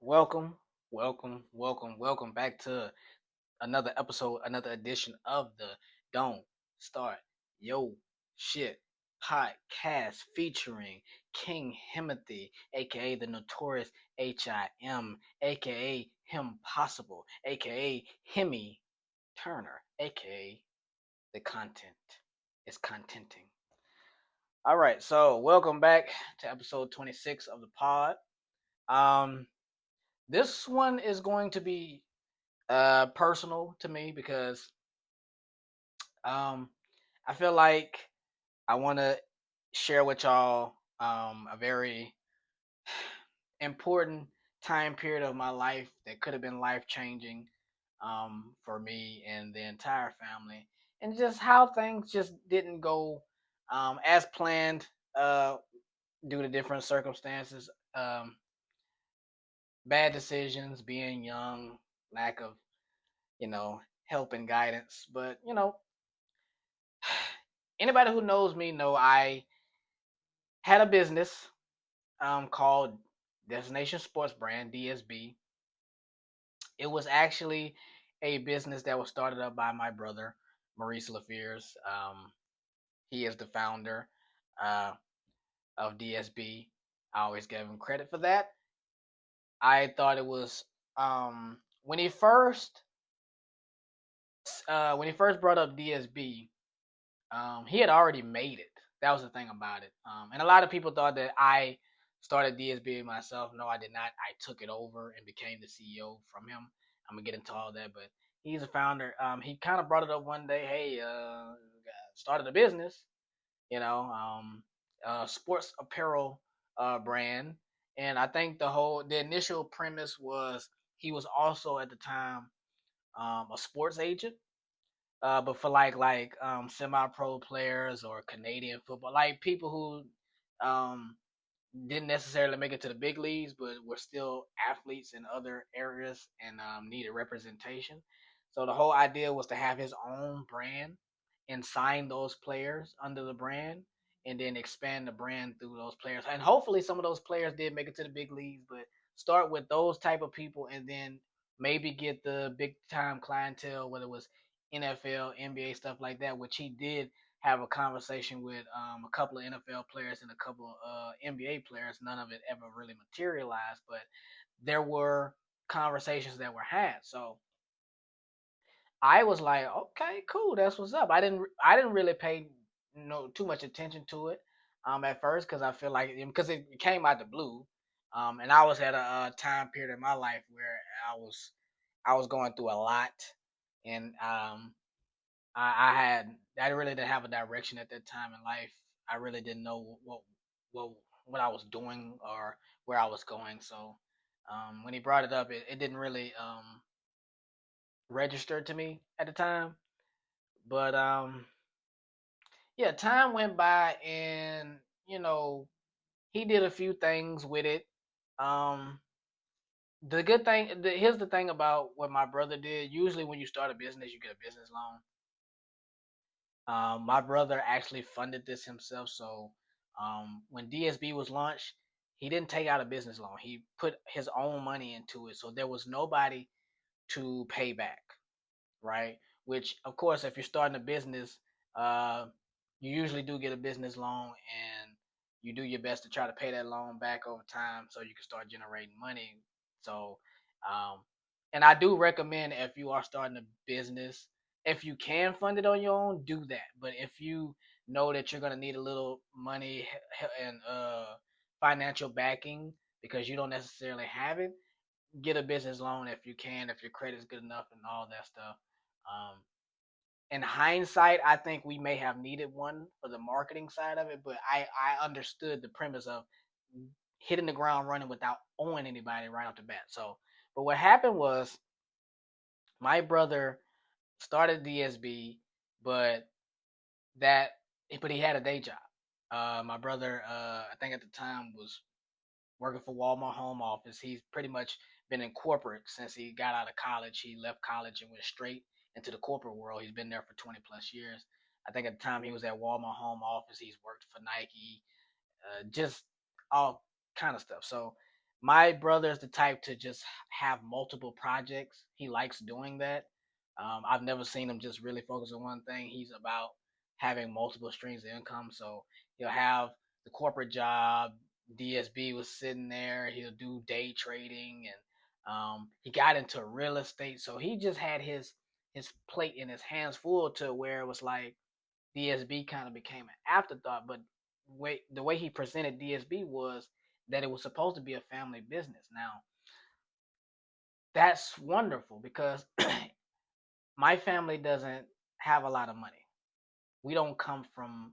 Welcome, welcome back to another episode, another edition of the Don't Start Yo Shit podcast featuring King Himothy, aka the notorious HIM, aka Him Possible, aka Himmy Turner, aka the content is contenting. All right, so welcome back to episode 26 of the pod. Um, this one is going to be personal to me because um I feel like I want to share with y'all a very important time period of my life that could have been life changing for me and the entire family, and just how things just didn't go as planned uh, due to different circumstances, bad decisions, being young, lack of help and guidance. But anybody who knows me know I had a business called Destination Sports Brand (DSB). It was actually a business that was started up by my brother Maurice LaFears. He is the founder uh, of DSB. I always give him credit for that. I thought it was when he first brought up DSB. He had already made it. That was the thing about it. And a lot of people thought that I started DSB myself. No, I did not. I took it over and became the CEO from him. I'm gonna get into all that, but he's a founder. He kind of brought it up one day. Hey, started a business. You know, sports apparel brand, and I think the initial premise was he was also at the time a sports agent, but for semi-pro players or Canadian football, like people who didn't necessarily make it to the big leagues, but were still athletes in other areas and needed representation. So the whole idea was to have his own brand and sign those players under the brand, and then expand the brand through those players. And hopefully, some of those players did make it to the big leagues, but start with those type of people, and then maybe get the big time clientele, whether it was NFL, NBA, stuff like that, which he did have a conversation with a couple of NFL players and a couple of NBA players. None of it ever really materialized, but there were conversations that were had. So I was like, okay, cool, that's what's up. I didn't really pay too much attention to it at first because I feel like because it came out the blue, and I was at a time period in my life where I was going through a lot, and I really didn't have a direction at that time in life. I really didn't know what what I was doing or where I was going. So when he brought it up, it didn't really register to me at the time. But yeah, time went by, and he did a few things with it. Um, the good thing, here's the thing about what my brother did. Usually, when you start a business, you get a business loan. My brother actually funded this himself. So when DSB was launched, he didn't take out a business loan. He put his own money into it. So there was nobody to pay back, right? Which, of course, if you're starting a business, uh, you usually do get a business loan, and you do your best to try to pay that loan back over time so you can start generating money. So, um, and I do recommend, if you are starting a business, if you can fund it on your own, do that. But if you know that you're gonna need a little money and financial backing because you don't necessarily have it, get a business loan if you can, if your credit's good enough and all that stuff. Um, in hindsight, I think we may have needed one for the marketing side of it, but I understood the premise of hitting the ground running without owing anybody right off the bat. So, but what happened was my brother started DSB, but that but he had a day job. My brother, I think at the time, was working for Walmart home office. He's pretty much been in corporate since he got out of college. He left college and went straight into the corporate world. He's been there for 20 plus years. I think at the time he was at Walmart home office. He's worked for Nike, just all kind of stuff. So My brother is the type to just have multiple projects. He likes doing that. I've never seen him just really focus on one thing. He's about having multiple streams of income. So he'll have the corporate job. DSB was sitting there. He'll do day trading, and he got into real estate. So he just had his plate in his hands full to where it was like DSB kind of became an afterthought. But the way he presented DSB was that it was supposed to be a family business. Now, that's wonderful because my family doesn't have a lot of money. We don't come from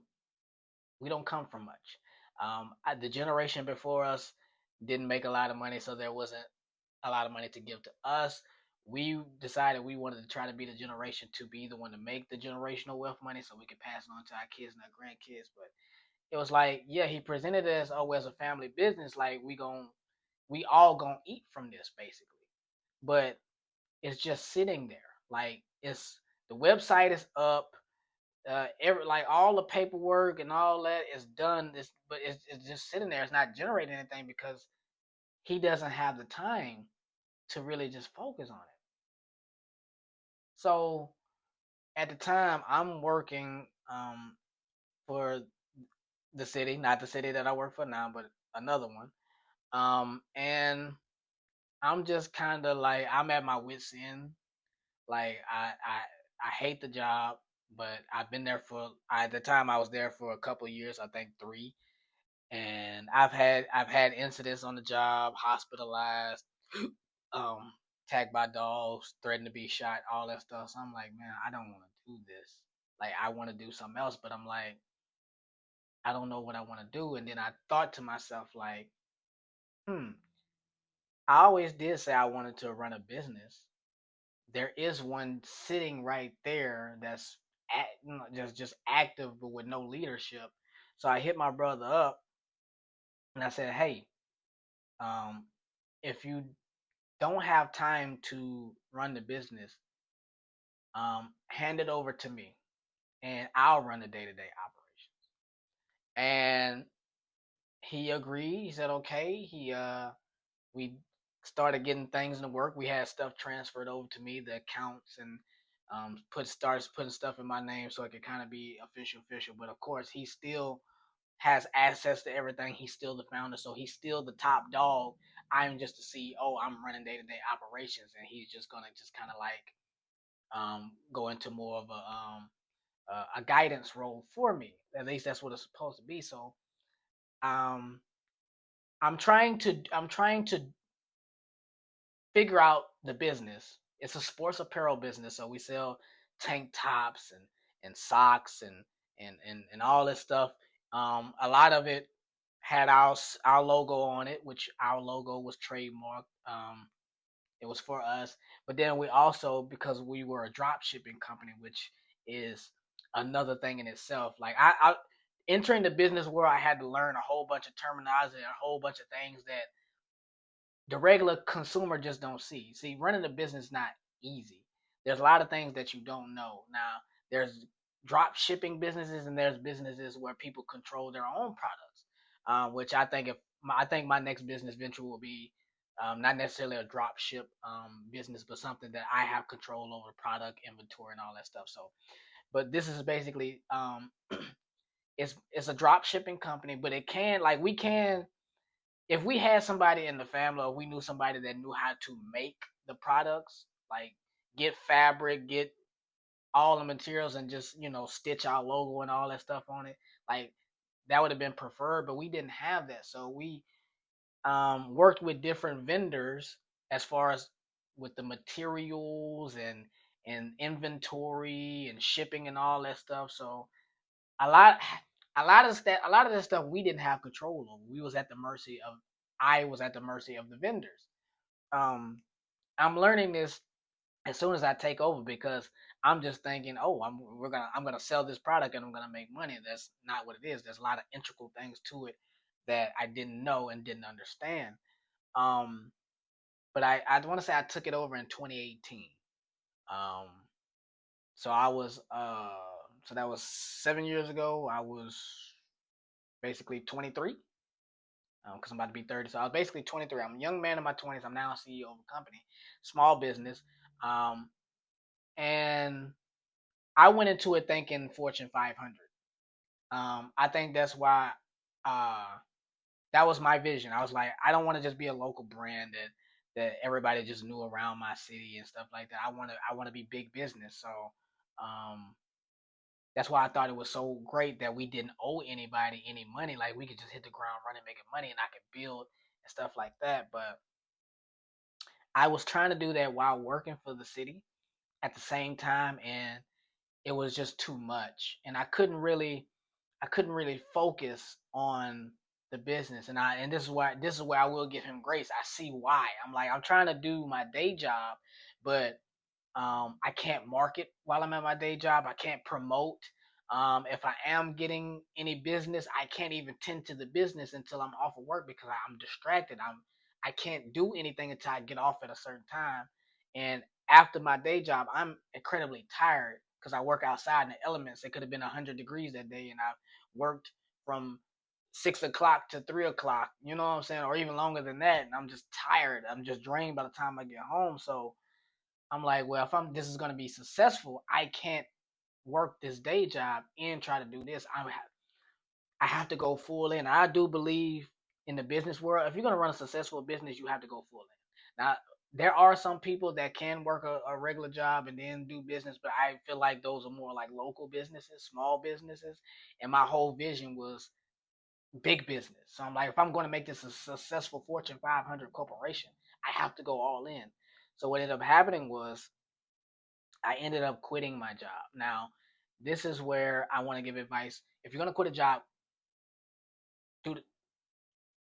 we don't come from much. The generation before us didn't make a lot of money, so there wasn't a lot of money to give to us. We decided we wanted to try to be the generation to be the one to make the generational wealth money, so we could pass it on to our kids and our grandkids. But it was like, yeah, he presented it as, oh, as a family business, like we all gonna eat from this basically. But it's just sitting there. Like it's the website is up, every like all the paperwork and all that is done. But it's just sitting there. It's not generating anything because he doesn't have the time to really just focus on it. So at the time, I'm working for the city, not the city that I work for now, but another one. And I'm just kind of like I'm at my wits end. Like I hate the job, but I've been there for at the time I was there for a couple of years, I think 3, and I've had incidents on the job, hospitalized, um, attacked by dogs, threatened to be shot, all that stuff. So I'm like, man, I don't want to do this. Like I want to do something else, but I'm like, I don't know what I want to do. And then I thought to myself, like, hmm, I always did say I wanted to run a business. There is one sitting right there that's just active but with no leadership. So I hit my brother up and I said, hey, um, if you don't have time to run the business, hand it over to me and I'll run the day to day operations. And he agreed. He said okay. We started getting things in the work. We had stuff transferred over to me, the accounts, and starts putting stuff in my name so it could kind of be official. But of course, he still has access to everything. He's still the founder, so he's still the top dog. I'm just the CEO. I'm running day to day operations, and he's just gonna just kind of like go into more of a guidance role for me. At least that's what it's supposed to be. So um, I'm trying to figure out the business. It's a sports apparel business, so we sell tank tops and socks and all this stuff. A lot of it had our logo on it, which our logo was trademarked. It was for us, but then we also, because we were a drop shipping company, which is another thing in itself. Like I entering the business world, I had to learn a whole bunch of terminology and a whole bunch of things that the regular consumer just don't see. See, running a business is not easy. There's a lot of things that you don't know. Now, there's drop shipping businesses and there's businesses where people control their own products, which I think my next business venture will be not necessarily a drop ship business, but something that I have control over product inventory and all that stuff. So, but this is basically it's a drop shipping company, but it can like we can if we had somebody in the family or we knew somebody that knew how to make the products, like get fabric, get all the materials and just, stitch our logo and all that stuff on it, like that would have been preferred, but we didn't have that. So we worked with different vendors as far as with the materials and inventory and shipping and all that stuff. So a lot a lot of that stuff we didn't have control over. We was at the mercy of I was at the mercy of the vendors. Um, I'm learning this as soon as I take over because I'm just thinking, oh, I'm gonna sell this product and I'm gonna make money. That's not what it is. There's a lot of integral things to it that I didn't know and didn't understand. Um, but I want to say I took it over in 2018. Um, so I was so that was 7 years ago. I was basically 23. because I'm about to be 30. So I was basically 23. I'm a young man in my 20s. I'm now a CEO of a company, small business, um, and I went into it thinking Fortune 500. I think that's why uh, that was my vision. I was like, I don't want to just be a local brand that everybody just knew around my city and stuff like that. I want to be big business. So um, that's why I thought it was so great that we didn't owe anybody any money. Like we could just hit the ground running, making money, and I could build and stuff like that. But I was trying to do that while working for the city at the same time, and it was just too much, and I couldn't really focus on the business. And this is where I will give him grace. I see why. I'm like, I'm trying to do my day job, but I can't market while I'm at my day job. I can't promote. If I am getting any business, I can't even tend to the business until I'm off of work because I'm distracted. I can't do anything until I get off at a certain time. And after my day job, I'm incredibly tired because I work outside in the elements. It could have been 100 degrees that day, and I worked from 6 o'clock to 3 o'clock. You know what I'm saying, or even longer than that. And I'm just tired. I'm just drained by the time I get home. So I'm like, well, if I'm this is gonna be successful, I can't work this day job and try to do this. I have to go full in. I do believe in the business world, if you're gonna run a successful business, you have to go full in. Now, there are some people that can work a regular job and then do business, but I feel like those are more like local businesses, small businesses. And my whole vision was big business. So I'm like, if I'm going to make this a successful Fortune 500 corporation, I have to go all in. So what ended up happening was I ended up quitting my job. Now, this is where I want to give advice. If you're gonna quit a job, do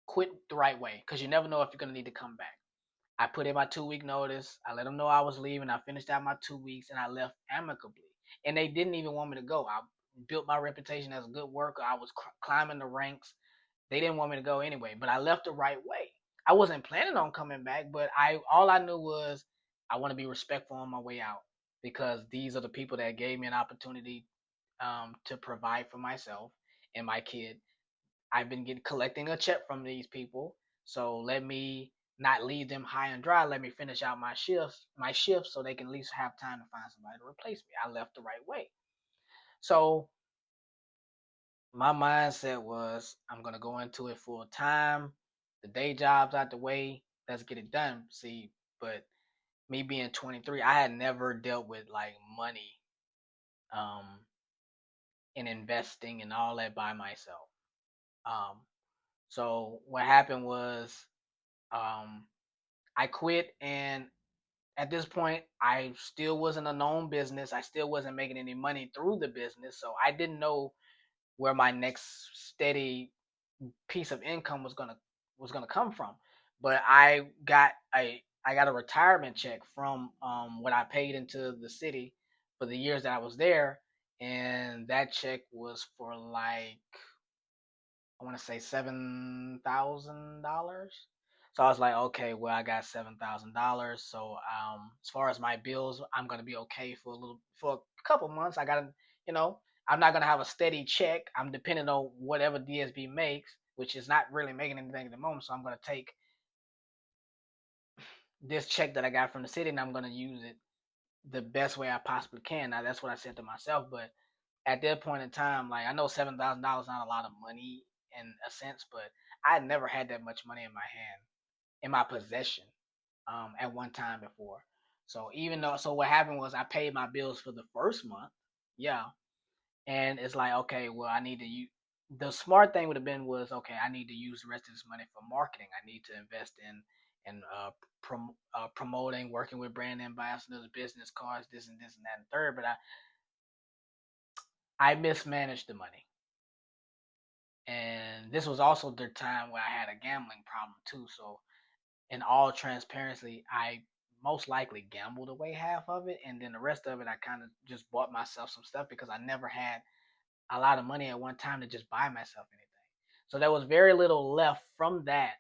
quit the right way because you never know if you're gonna need to come back. I put in my 2 week notice. I let them know I was leaving. I finished out my 2 weeks and I left amicably. And they didn't even want me to go. I built my reputation as a good worker. I was climbing the ranks. They didn't want me to go anyway, but I left the right way. I wasn't planning on coming back, but I all I knew was I want to be respectful on my way out because these are the people that gave me an opportunity to provide for myself and my kid. I've been collecting a check from these people, so let me not leave them high and dry. Let me finish out my shifts, so they can at least have time to find somebody to replace me. I left the right way. So my mindset was I'm gonna go into it full time. The day job's out the way. Let's get it done. See, but me being 23, I had never dealt with like money, um, and investing and all that by myself. Um, so what happened was, um, I quit, and at this point, I still wasn't a known business. I still wasn't making any money through the business, so I didn't know where my next steady piece of income was gonna come from. But I got a retirement check from what I paid into the city for the years that I was there, and that check was for like I want to say $7,000. So I was like, okay, well, I got $7,000. So as far as my bills, I'm gonna be okay for a couple months. You know, I'm not gonna have a steady check. I'm depending on whatever DSB makes, which is not really making anything at the moment. So I'm gonna take this check that I got from the city and I'm gonna use it the best way I possibly can. Now that's what I said to myself, but at that point in time, like I know $7,000 not a lot of money in a sense, but I had never had that much money in my hand, in my possession, at one time before. So what happened was I paid my bills for the first month, yeah, and it's like okay, well I need to use. The smart thing would have been was okay, I need to use the rest of this money for marketing. I need to invest in promoting, working with brand ambassadors, business cards, this and this and that and third. But I mismanaged the money. And this was also the time where I had a gambling problem too. So, in all transparency, I most likely gambled away half of it, and then the rest of it, I kind of just bought myself some stuff because I never had a lot of money at one time to just buy myself anything. So there was very little left from that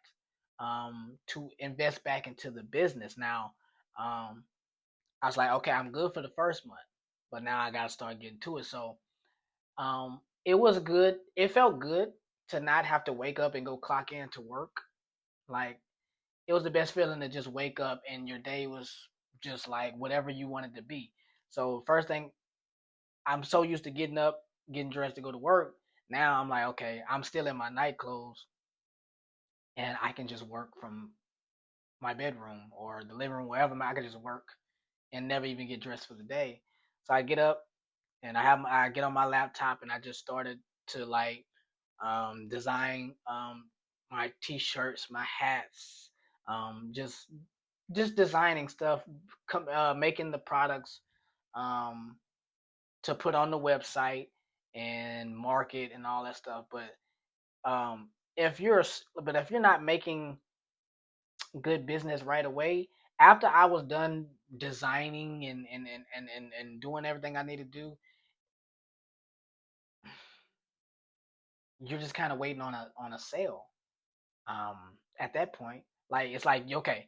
to invest back into the business. Now, um, I was like, okay, I'm good for the first month, but now I got to start getting to it. So it was good. It felt good. to not have to wake up and go clock in to work. Like it was the best feeling to just wake up and your day was just like whatever you wanted to be. So first thing, I'm so used to getting up, getting dressed to go to work. Now I'm like, okay, I'm still in my night clothes and I can just work from my bedroom or the living room, wherever I can just work and never even get dressed for the day. So I get up and I get on my laptop and I just started to like design my t-shirts, my hats, just designing stuff, making the products um, to put on the website and market and all that stuff. Um, if you're not making good business right away, after I was done designing and doing everything I need to do, you're just kind of waiting on a sale. At that point, like it's like okay,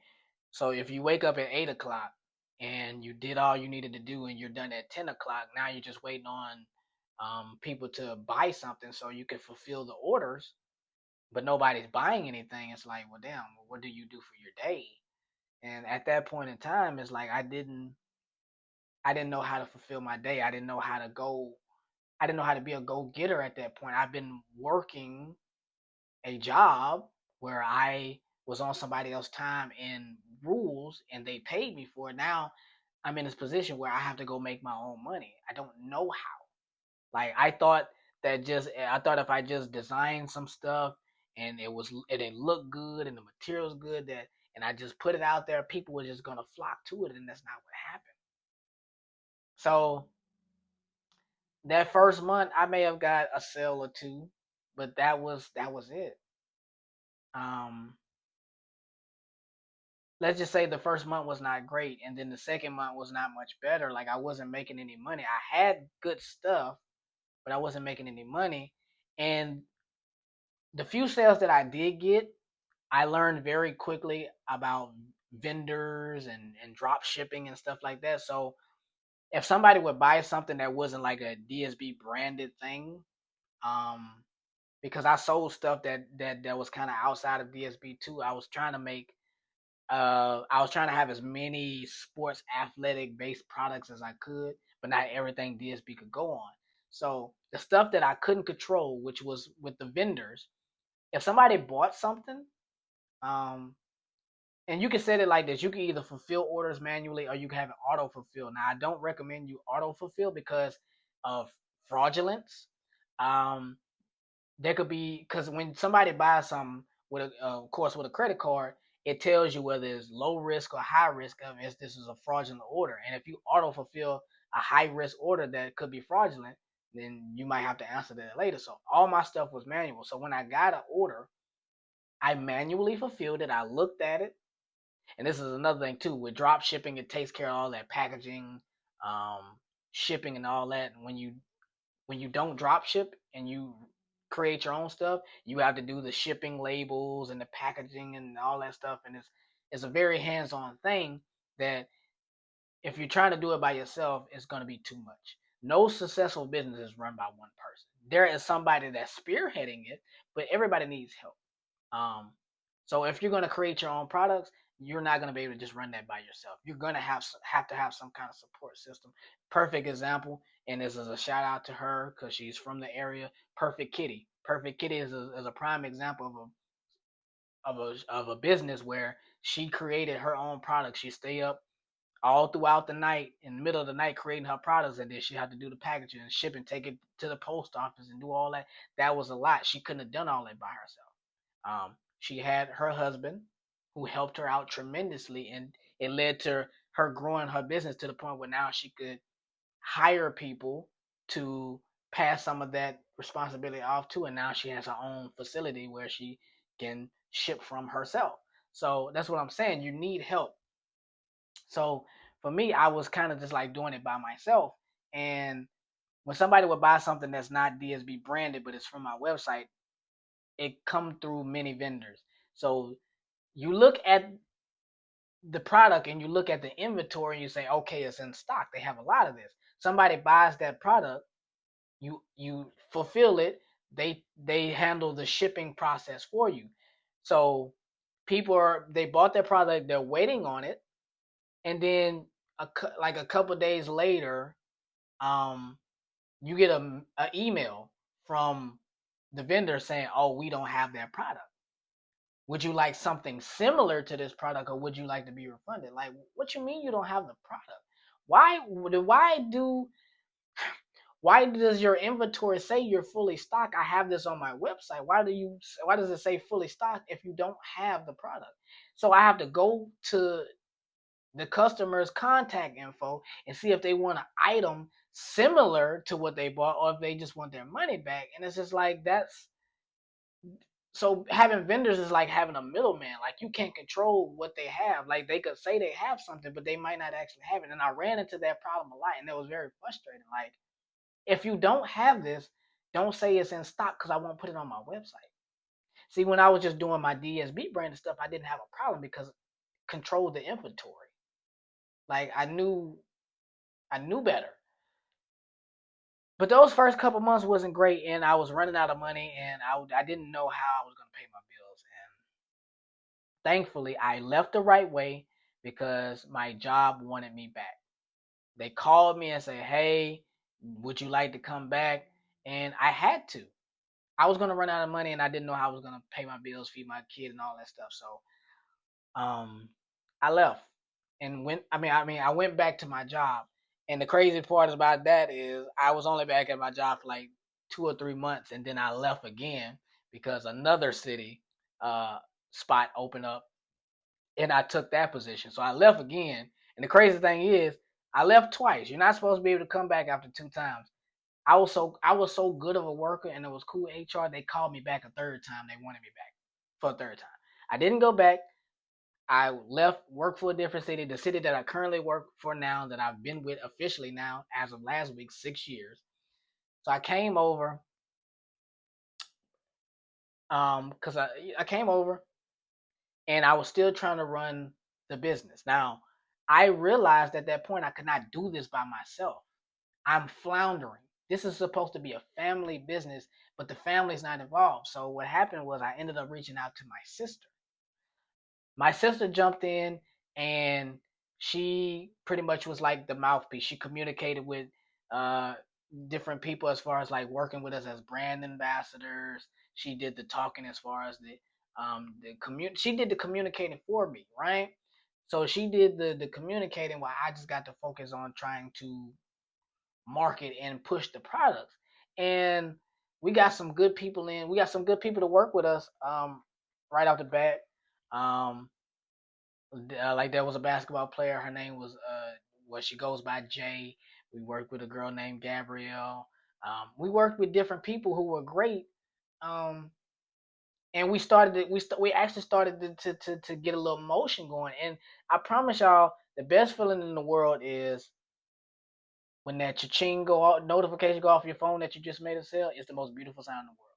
so if you wake up at 8 o'clock and you did all you needed to do and you're done at 10 o'clock, now you're just waiting on people to buy something so you can fulfill the orders, but nobody's buying anything. It's like, well, damn, what do you do for your day? And at that point in time, it's like I didn't know how to fulfill my day. I didn't know how to go. I didn't know how to be a go getter at that point. I've been working a job where I was on somebody else's time and rules and they paid me for it. Now I'm in this position where I have to go make my own money. I don't know how. Like I thought if I just designed some stuff and it didn't look good and the material's good that and I just put it out there, people were just gonna flock to it and that's not what happened. So that first month I may have got a sale or two, but that was it. Um let's just say the first month was not great and then the second month was not much better. Like I wasn't making any money. I had good stuff, but I wasn't making any money. And the few sales that I did get, I learned very quickly about vendors and drop shipping and stuff like that. So if somebody would buy something that wasn't like a DSB branded thing, um, because I sold stuff that was kind of outside of DSB too. I was trying to have as many sports athletic based products as I could, but not everything DSB could go on. So the stuff that I couldn't control, which was with the vendors, if somebody bought something, um, and you can set it like this, you can either fulfill orders manually or you can have it auto fulfill. Now I don't recommend you auto fulfill because of fraudulence. Um, there could be because when somebody buys something with of course with a credit card, it tells you whether it's low risk or high risk of if this is a fraudulent order. And if you auto fulfill a high risk order that could be fraudulent, then you might have to answer that later. So all my stuff was manual. So when I got an order, I manually fulfilled it. I looked at it, and this is another thing too with drop shipping. It takes care of all that packaging, um, shipping, and all that. And when you don't drop ship and you create your own stuff, you have to do the shipping labels and the packaging and all that stuff. And it's a very hands on thing that if you're trying to do it by yourself, it's going to be too much. No successful business is run by one person. There is somebody that's spearheading it, but everybody needs help. Um, so if you're going to create your own products, you're not going to be able to just run that by yourself. You're going to have to have some kind of support system. Perfect example, and this is a shout out to her because she's from the area. Perfect Kitty. Perfect Kitty is a prime example of a business where she created her own products. She stay up all throughout the night, in the middle of the night, creating her products, and then she had to do the packaging and ship and take it to the post office and do all that. That was a lot. She couldn't have done all that by herself. She had her husband who helped her out tremendously, and it led to her growing her business to the point where now she could hire people to pass some of that responsibility off to, and now she has her own facility where she can ship from herself. So that's what I'm saying. You need help. So for me, I was kind of just like doing it by myself. And when somebody would buy something that's not DSB branded, but it's from my website, it come through many vendors. So you look at the product and you look at the inventory and you say, okay, it's in stock. They have a lot of this. Somebody buys that product, you fulfill it. they handle the shipping process for you. So they bought their product, they're waiting on it, and then like a couple days later, um, you get a email from the vendor saying, "Oh, we don't have that product. Would you like something similar to this product, or would you like to be refunded?" Like, what you mean you don't have the product? Why? Why does your inventory say you're fully stocked? I have this on my website. Why does it say fully stocked if you don't have the product? So I have to go to the customer's contact info and see if they want an item similar to what they bought or if they just want their money back. And it's just like that's so having vendors is like having a middleman. Like you can't control what they have. Like they could say they have something, but they might not actually have it. And I ran into that problem a lot, and it was very frustrating. Like if you don't have this, don't say it's in stock because I won't put it on my website. See, when I was just doing my DSB brand and stuff, I didn't have a problem because control the inventory. Like I knew better. But those first couple months wasn't great, and I was running out of money, and I didn't know how I was gonna pay my bills. And thankfully, I left the right way because my job wanted me back. They called me and said, "Hey, would you like to come back?" And I had to. I was gonna run out of money, and I didn't know how I was gonna pay my bills, feed my kid, and all that stuff. So, um, I left and went. I went back to my job. And the crazy part about that is, I was only back at my job for like 2 or 3 months, and then I left again because another city uh, spot opened up, and I took that position. So I left again. And the crazy thing is, I left twice. You're not supposed to be able to come back after 2 times. I was so good of a worker, and it was cool HR. They called me back a third time. They wanted me back for a third time. I didn't go back. I left, worked for a different city, the city that I currently work for now, that I've been with officially now as of last week, 6 years. So I came over, because I came over and I was still trying to run the business. Now I realized at that point I could not do this by myself. I'm floundering. This is supposed to be a family business, but the family's not involved. So what happened was I ended up reaching out to my sister. My sister jumped in, and she pretty much was like the mouthpiece. She communicated with uh, different people as far as like working with us as brand ambassadors. She did the talking as far as she did the communicating for me, right? So she did the communicating while I just got to focus on trying to market and push the products. And we got some good people in. We got some good people to work with us right off the bat. Um, like there was a basketball player. Her name was well, she goes by Jay. We worked with a girl named Gabrielle. We worked with different people who were great. Um, and we started it. We actually started to get a little motion going. And I promise y'all, the best feeling in the world is when that cha-ching go off, notification go off your phone that you just made a sale. It's the most beautiful sound in the world.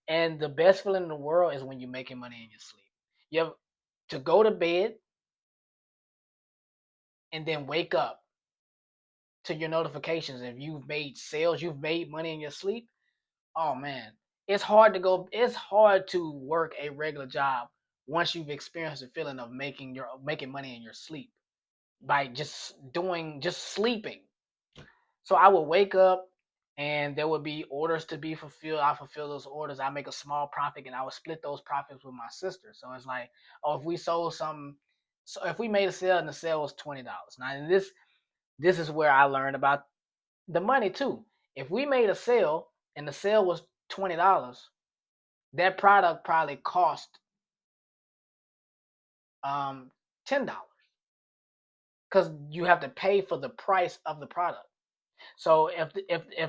And the best feeling in the world is when you're making money in your sleep. You have to go to bed and then wake up to your notifications. If you've made sales, you've made money in your sleep. Oh man, it's hard to work a regular job once you've experienced the feeling of making money in your sleep by just sleeping. So I would wake up, and there would be orders to be fulfilled. I fulfill those orders. I make a small profit, and I would split those profits with my sister. So it's like, oh, if we sold something, so if we made a sale and the sale was $20. Now this is where I learned about the money too. If we made a sale and the sale was $20, that product probably cost $10 because you have to pay for the price of the product. So if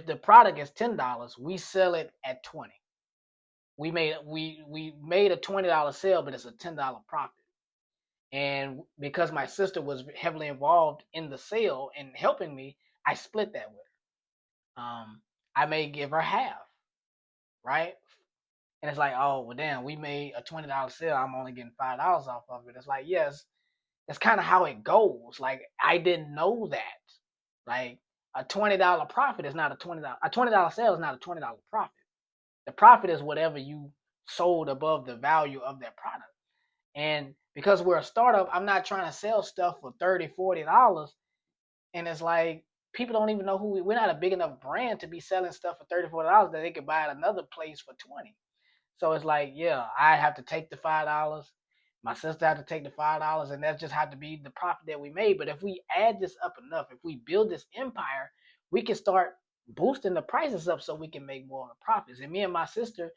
the product is $10, we sell it at 20. We made a $20 sale, but it's a $10 profit. And because my sister was heavily involved in the sale and helping me, I split that with her. I may give her half, right? And it's like, oh well, damn, we made a $20 sale. I'm only getting $5 off of it. It's like, yes, that's kind of how it goes. Like I didn't know that. Like a $20 profit is not a $20 sale is not a $20 profit. The profit is whatever you sold above the value of that product. And because we're a startup, I'm not trying to sell stuff for $30, $40. And it's like people don't even know who we're not a big enough brand to be selling stuff for $30, $40 that they could buy at another place for 20. So it's like, yeah, I have to take the $5. My sister had to take the $5, and that just had to be the profit that we made. But if we add this up enough, if we build this empire, we can start boosting the prices up so we can make more of the profits. And me and my sister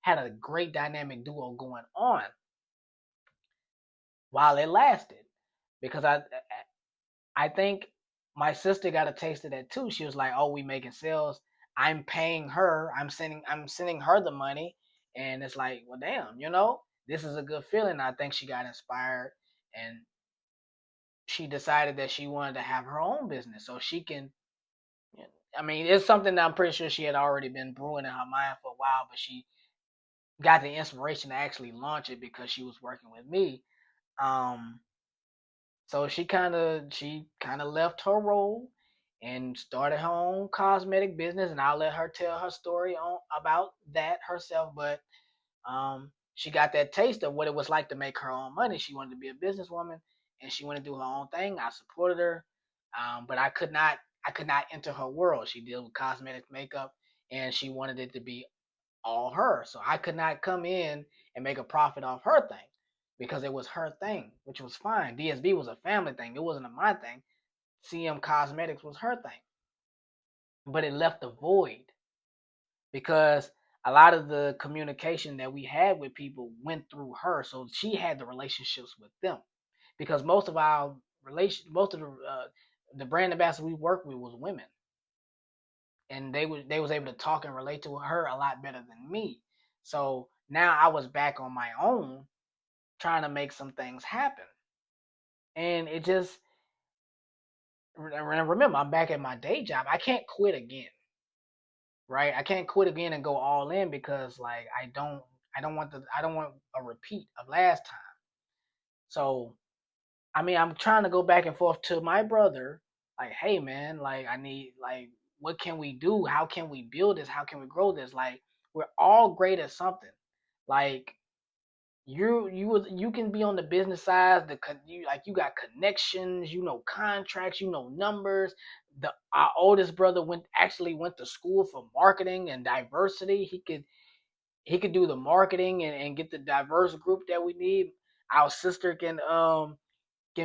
had a great dynamic duo going on while it lasted because I think my sister got a taste of that too. She was like, "Oh, we making sales. I'm paying her. I'm sending her the money." And it's like, well, damn, this is a good feeling. I think she got inspired, and she decided that she wanted to have her own business so she can. I mean, it's something that I'm pretty sure she had already been brewing in her mind for a while, but she got the inspiration to actually launch it because she was working with me. Um, So she kind of left her role and started her own cosmetic business, and I'll let her tell her story on about that herself. But she got that taste of what it was like to make her own money. She wanted to be a businesswoman, and she wanted to do her own thing. I supported her, but I could not enter her world. She deals with cosmetic makeup, and she wanted it to be all her. So I could not come in and make a profit off her thing because it was her thing, which was fine. DSB was a family thing. It wasn't a my thing. CM Cosmetics was her thing. But it left a void because a lot of the communication that we had with people went through her. So she had the relationships with them because most of the brand ambassadors we worked with was women, and they was able to talk and relate to her a lot better than me. So now I was back on my own trying to make some things happen. And it just remember I'm back at my day job. I can't quit again, right? I can't quit again and go all in because like I don't want a repeat of last time. So I mean I'm trying to go back and forth to my brother, like, hey man, like I need like what can we do? How can we build this? How can we grow this? Like we're all great at something. Like you can be on the business side. You got connections, contracts, numbers. The Our oldest brother went to school for marketing and diversity. He could do the marketing and get the diverse group that we need. Our sister can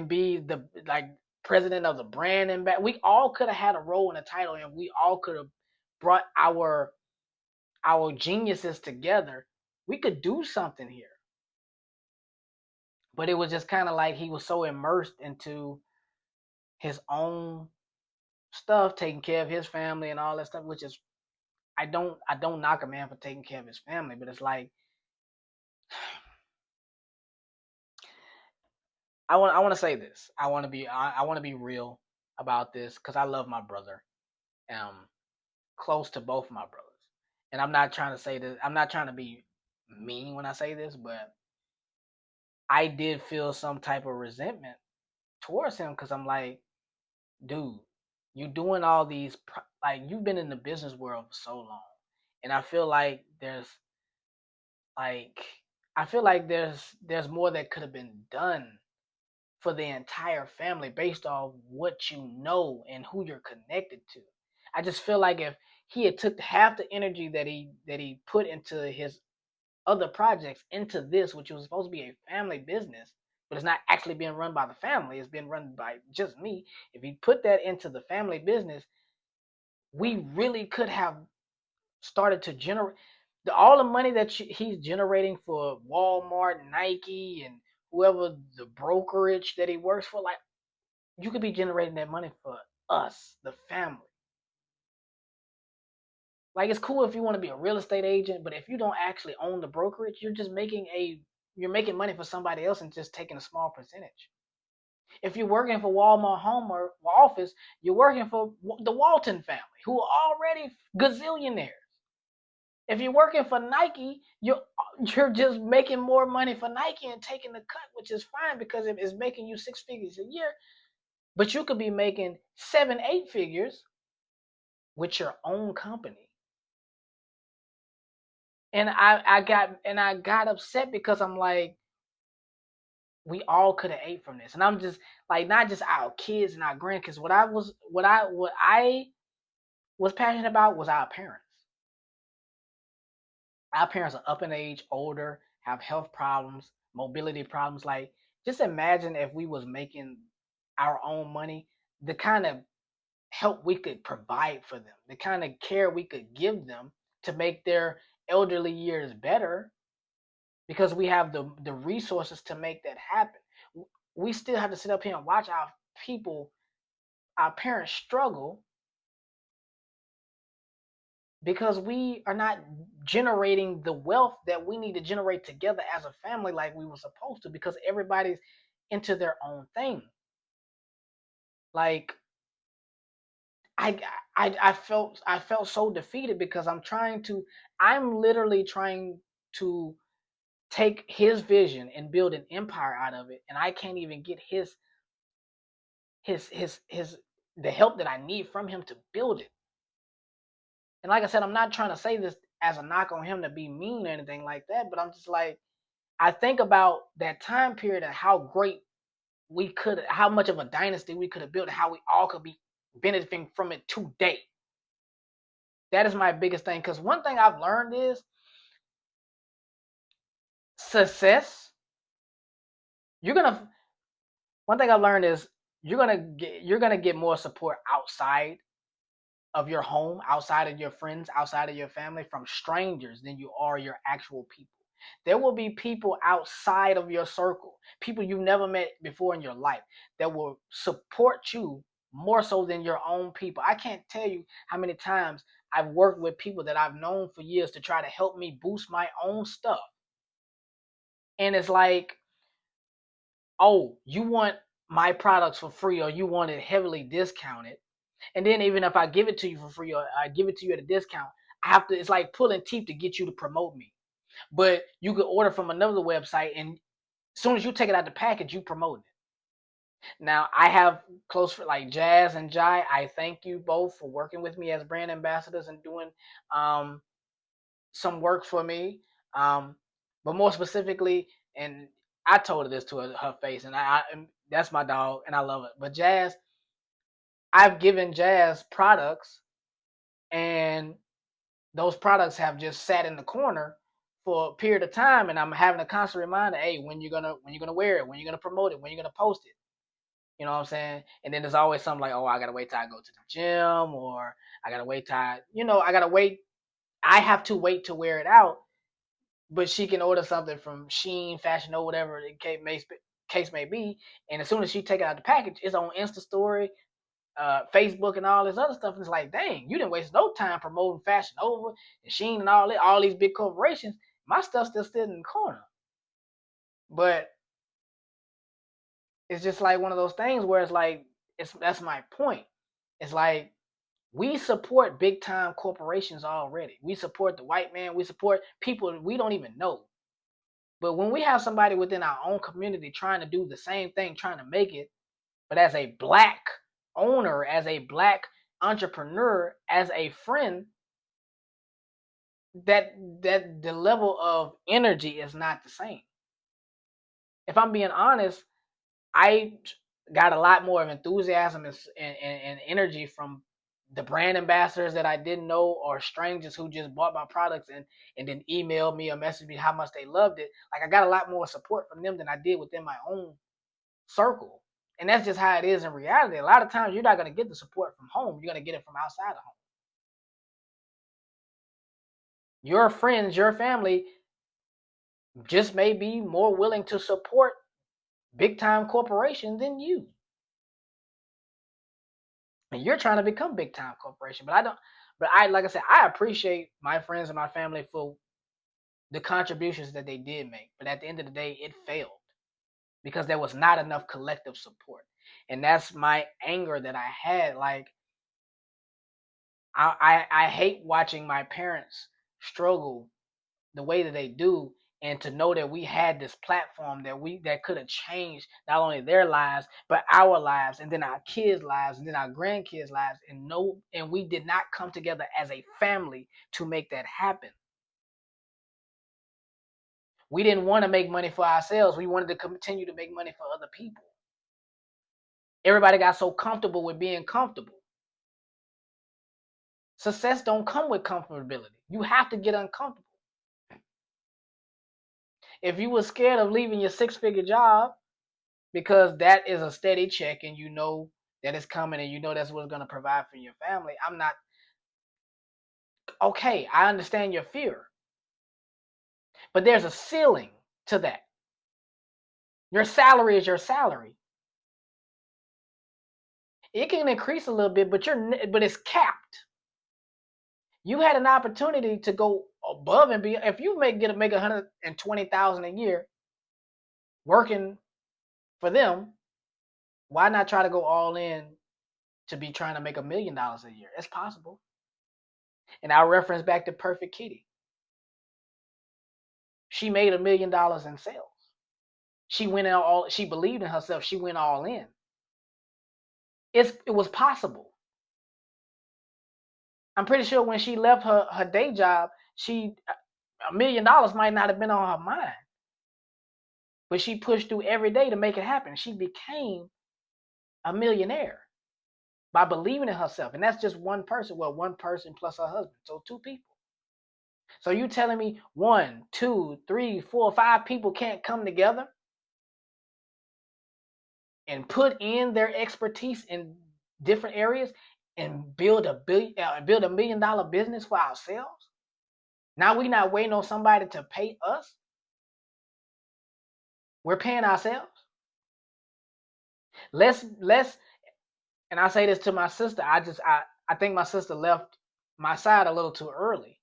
be the like president of the brand, and back. We all could have had a role in the title, and we all could have brought our geniuses together. We could do something here. But it was just kind of like he was so immersed into his own stuff, taking care of his family and all that stuff. Which is, I don't knock a man for taking care of his family, but it's like I want to say this. I want to be real about this because I love my brother. Um, close to both my brothers, and I'm not trying to say this. I'm not trying to be mean when I say this, but I did feel some type of resentment towards him because I'm like, dude, you doing all these like you've been in the business world for so long, and like I feel like there's more that could have been done for the entire family based off what you know and who you're connected to. I just feel like if he had took half the energy that he put into his other projects into this, which was supposed to be a family business, but it's not actually being run by the family, it's being run by just me. If he put that into the family business, we really could have started to generate all the money that he's generating for Walmart, Nike, and whoever the brokerage that he works for. Like, you could be generating that money for us, the family. Like, it's cool if you want to be a real estate agent, but if you don't actually own the brokerage, you're making money for somebody else and just taking a small percentage. If you're working for Walmart home or office, you're working for the Walton family, who are already gazillionaires. If you're working for Nike, you're just making more money for Nike and taking the cut, which is fine because it's making you 6 figures a year. But you could be making 7, 8 figures with your own company. And I got upset because I'm like, we all could have ate from this. And I'm just like, not just our kids and our grandkids. What I was passionate about was our parents. Our parents are up in age, older, have health problems, mobility problems. Like, just imagine if we was making our own money, the kind of help we could provide for them, the kind of care we could give them to make their elderly years better, because we have the resources to make that happen. We still have to sit up here and watch our people, our parents struggle because we are not generating the wealth that we need to generate together as a family like we were supposed to, because everybody's into their own thing. Like, I I felt so defeated because I'm literally trying to take his vision and build an empire out of it, and I can't even get his the help that I need from him to build it. And like I said, I'm not trying to say this as a knock on him to be mean or anything like that, but I'm just like, I think about that time period and how great how much of a dynasty we could have built, and how we all could be benefiting from it today. That is my biggest thing. Because one thing I've learned is success. You're gonna. One thing I've learned is you're gonna get more support outside of your home, outside of your friends, outside of your family, from strangers than you are your actual people. There will be people outside of your circle, people you've never met before in your life, that will support you more so than your own people. I can't tell you how many times I've worked with people that I've known for years to try to help me boost my own stuff. And it's like, oh, you want my products for free, or you want it heavily discounted. And then even if I give it to you for free, or I give it to you at a discount, I have to. It's like pulling teeth to get you to promote me. But you could order from another website, and as soon as you take it out the package, you promote it. Now I have close like Jazz and Jai. I thank you both for working with me as brand ambassadors and doing um, some work for me. Um, but more specifically, and I told her this to her face, and and that's my dog, and I love it. But Jazz, I've given Jazz products, and those products have just sat in the corner for a period of time, and I'm having a constant reminder, hey, when you're gonna wear it, when you're gonna promote it, when you're gonna post it. You know what I'm saying? And then there's always something like, oh, I gotta wait till I go to the gym, or I gotta wait till I gotta wait. I have to wait to wear it out, but she can order something from Sheen, Fashion, or whatever the case may be, and as soon as she take it out the package, it's on Insta Story, Facebook, and all this other stuff. And it's like, dang, you didn't waste no time promoting Fashion Over and Sheen and all these big corporations. My stuff's still sitting in the corner. But it's just like one of those things where it's like, that's my point. It's like, we support big time corporations already. We support the white man. We support people we don't even know. But when we have somebody within our own community trying to do the same thing, trying to make it, but as a black owner, as a black entrepreneur, as a friend, that the level of energy is not the same. If I'm being honest, I got a lot more of enthusiasm and energy from the brand ambassadors that I didn't know, or strangers who just bought my products and then emailed me or messaged me how much they loved it. Like, I got a lot more support from them than I did within my own circle. And that's just how it is in reality. A lot of times you're not going to get the support from home. You're going to get it from outside of home. Your friends, your family just may be more willing to support big time corporations than you. And you're trying to become big time corporation. But I don't but I like I said, I appreciate my friends and my family for the contributions that they did make. But at the end of the day, it failed because there was not enough collective support. And that's my anger that I had. Like, I hate watching my parents struggle the way that they do, and to know that we had this platform that could have changed not only their lives but our lives, and then our kids' lives, and then our grandkids' lives, and we did not come together as a family to make that happen. We didn't want to make money for ourselves. We wanted to continue to make money for other people. Everybody got so comfortable with being comfortable. Success don't come with comfortability. You have to get uncomfortable. If you were scared of leaving your six-figure job because that is a steady check and you know that it's coming and you know that's what's going to provide for your family, I'm not okay. I understand your fear, but there's a ceiling to that. Your salary is your salary. It can increase a little bit, but it's capped. You had an opportunity to go above and beyond. If you make 120,000 a year working for them, why not try to go all in to be trying to make $1 million a year? It's possible. And I'll reference back to Perfect Kitty. She made $1 million in sales. She went all. She believed in herself. She went all in. It was possible. I'm pretty sure when she left her day job, $1 million might not have been on her mind. But she pushed through every day to make it happen. She became a millionaire by believing in herself. And that's just one person. Well, one person plus her husband. So 2 people. So you telling me 1, 2, 3, 4, 5 people can't come together and put in their expertise in different areas and build a $1 million business for ourselves? Now we're not waiting on somebody to pay us. We're paying ourselves. Let's and I say this to my sister. I think my sister left my side a little too early.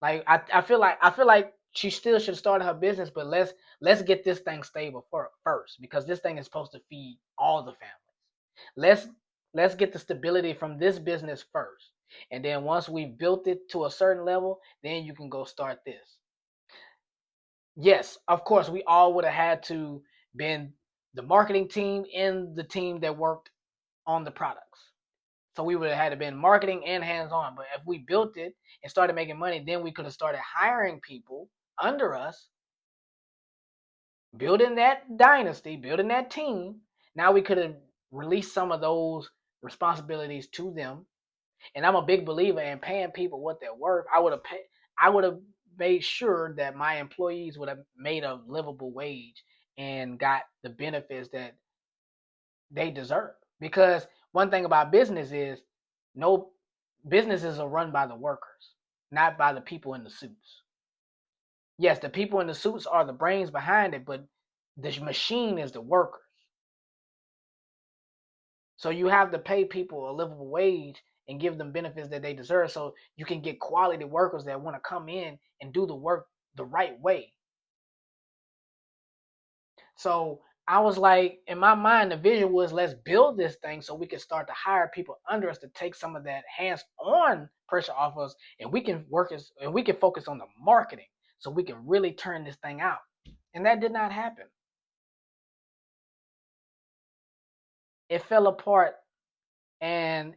Like I feel like she still should start her business, but let's get this thing stable first, because this thing is supposed to feed all the families. Let's get the stability from this business first. And then once we've built it to a certain level, then you can go start this. Yes, of course, we all would have had to been the marketing team and the team that worked on the products. So we would have had to been marketing and hands-on. But if we built it and started making money, then we could have started hiring people under us, building that dynasty, building that team. Now we could have released some of those responsibilities to them. And I'm a big believer in paying people what they're worth. I would have made sure that my employees would have made a livable wage and got the benefits that they deserve. Because one thing about business is no businesses are run by the workers, not by the people in the suits. Yes, the people in the suits are the brains behind it, but the machine is the workers. So you have to pay people a livable wage and give them benefits that they deserve, so you can get quality workers that want to come in and do the work the right way. So I was like, in my mind, the vision was, let's build this thing so we can start to hire people under us to take some of that hands-on pressure off us, and we can focus on the marketing so we can really turn this thing out. And that did not happen. It fell apart, and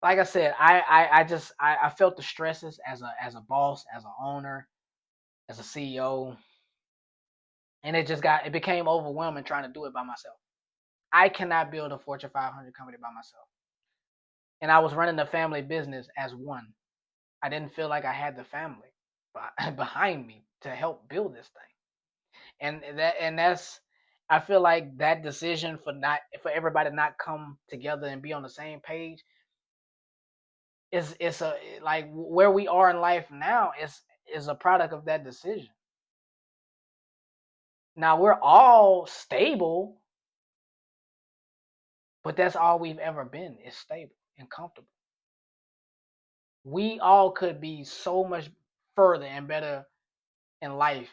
like I said, I felt the stresses as a boss, as an owner, as a CEO, and it became overwhelming trying to do it by myself. I cannot build a Fortune 500 company by myself. And I was running the family business as one. I didn't feel like I had the family behind me to help build this thing. That's I feel like that decision for everybody to not come together and be on the same page is a like where we are in life now is a product of that decision. Now we're all stable, but that's all we've ever been, is stable and comfortable. We all could be so much further and better in life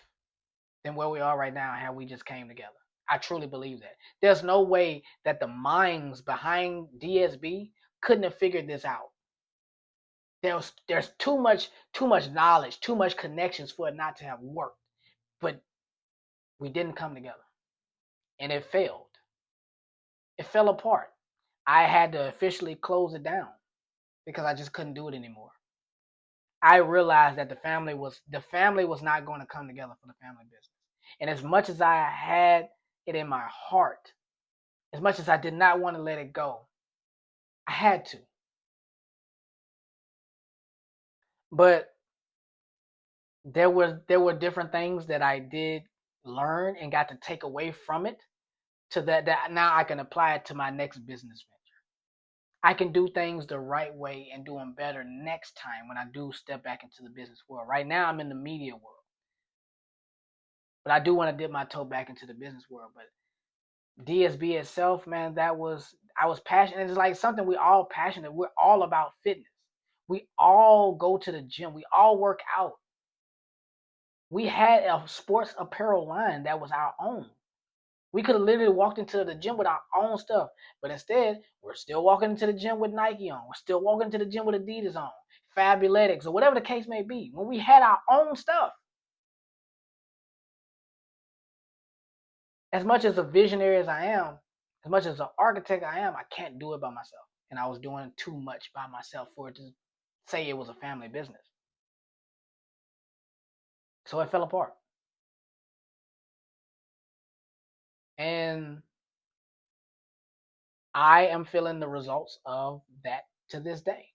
than where we are right now had we just came together. I truly believe that. There's no way that the minds behind DSB couldn't have figured this out. There's too much knowledge, too much connections for it not to have worked. But we didn't come together. And it failed. It fell apart. I had to officially close it down because I just couldn't do it anymore. I realized that the family was not going to come together for the family business. And as much as I had it in my heart, as much as I did not want to let it go, I had to. But there were different things that I did learn and got to take away from it to that now I can apply it to my next business venture. I can do things the right way and do them better next time when I do step back into the business world. Right now I'm in the media world, but I do want to dip my toe back into the business world. But DSB itself, man, I was passionate. It's like something we all passionate. We're all about fitness. We all go to the gym. We all work out. We had a sports apparel line that was our own. We could have literally walked into the gym with our own stuff, but instead, we're still walking into the gym with Nike on. We're still walking into the gym with Adidas on, Fabuletics, or whatever the case may be. When we had our own stuff, as much as a visionary as I am, as much as an architect I am, I can't do it by myself. And I was doing too much by myself for it to say it was a family business. So it fell apart. And I am feeling the results of that to this day.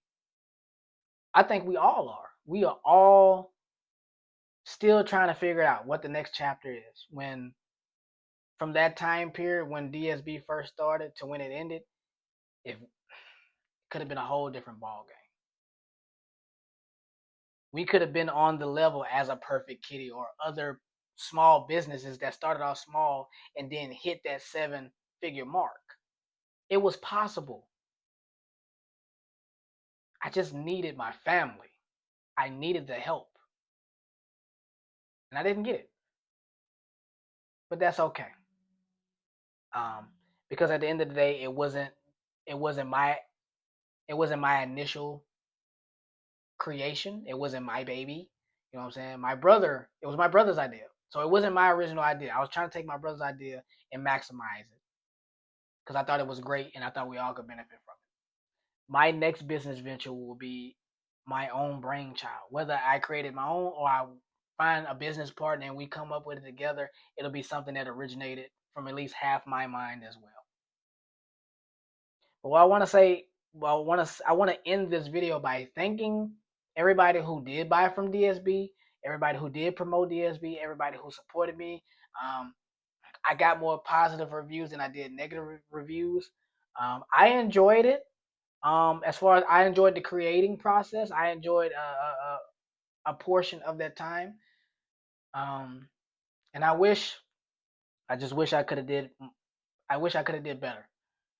I think we all are. We are all still trying to figure out what the next chapter is. When from that time period when DSB first started to when it ended, it could have been a whole different ball game. We could have been on the level as a Perfect Kitty or other small businesses that started off small and then hit that 7-figure mark. It was possible. I just needed my family. I needed the help. And I didn't get it. But that's okay. Um, because at the end of the day, it wasn't my it wasn't my initial creation. It wasn't my baby. You know what I'm saying? It was my brother's idea. So it wasn't my original idea. I was trying to take my brother's idea and maximize it because I thought it was great and I thought we all could benefit from it. My next business venture will be my own brainchild. Whether I created my own or I find a business partner and we come up with it together, it'll be something that originated from at least half my mind as well. But what I want to say, well, I want to end this video by thanking everybody who did buy from DSB, everybody who did promote DSB, everybody who supported me. Um, I got more positive reviews than I did negative reviews. I enjoyed it. As far as I enjoyed the creating process, I enjoyed a portion of that time. Um, and I just wish I could have did. I wish I could have did better.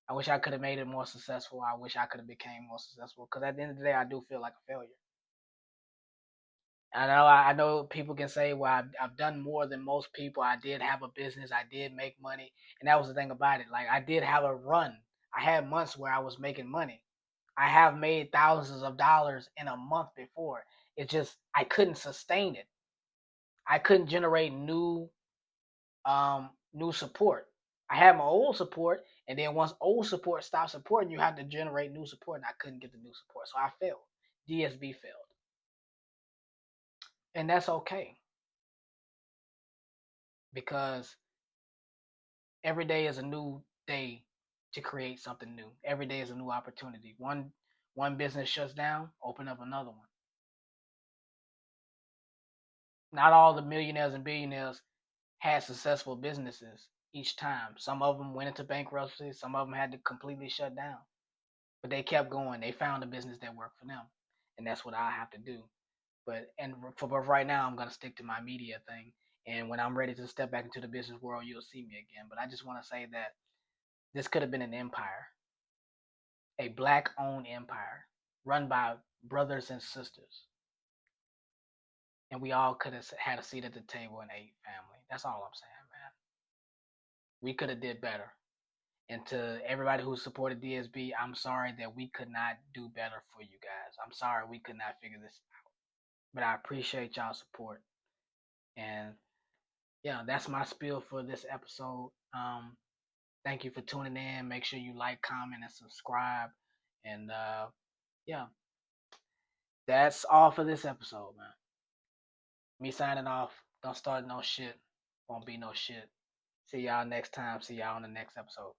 I wish I could have made it more successful. I wish I could have became more successful. Because at the end of the day, I do feel like a failure. I know people can say, well, I've done more than most people. I did have a business. I did make money, and that was the thing about it. Like I did have a run. I had months where I was making money. I have made thousands of dollars in a month before. It's just I couldn't sustain it. I couldn't generate new support. I had my old support, and then once old support stopped supporting, you have to generate new support, and I couldn't get the new support, so I failed. DSB failed, and that's okay because every day is a new day to create something new. Every day is a new opportunity. One business shuts down, open up another one. Not all the millionaires and billionaires had successful businesses each time. Some of them went into bankruptcy. Some of them had to completely shut down. But they kept going. They found a business that worked for them, and that's what I have to do. But right now, I'm gonna stick to my media thing. And when I'm ready to step back into the business world, you'll see me again. But I just want to say that this could have been an empire, a black-owned empire, run by brothers and sisters, and we all could have had a seat at the table and ate family. That's all I'm saying, man. We could have did better. And to everybody who supported DSB, I'm sorry that we could not do better for you guys. I'm sorry we could not figure this out. But I appreciate y'all support. And yeah, that's my spiel for this episode. Thank you for tuning in. Make sure you like, comment, and subscribe. And yeah, That's all for this episode, man. Me signing off. Don't start no shit. Won't be no shit. See y'all next time. See y'all on the next episode.